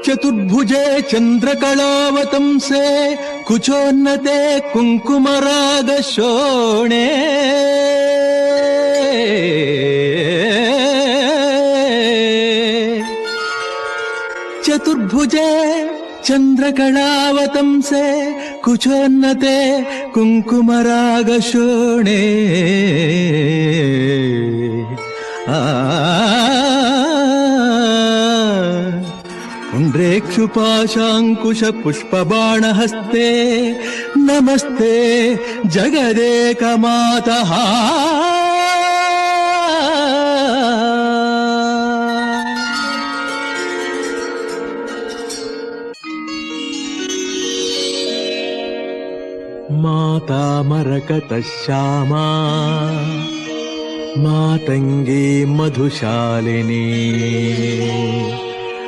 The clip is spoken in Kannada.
ಚತುರ್ಭುಜೆ ಚಂದ್ರಕಳಾವತಂಸೆ ಕುಚೋನ್ನತೆ ಕುಂಕುಮರಾಗ ಶೋಣೆ ಚತುರ್ಭುಜೆ ಚಂದ್ರಕಳಾವತಂಸೆ ಕುಚೋನ್ನತೆ ಕುಂಕುಮರಾಗ ಶೋಣೆ पुण्ड्रेक्षुपाशाङ्कुश पुष्पबाणहस्ते नमस्ते जगदेकमातः माता मरकतश्यामा मातङ्गी मधुशालिनी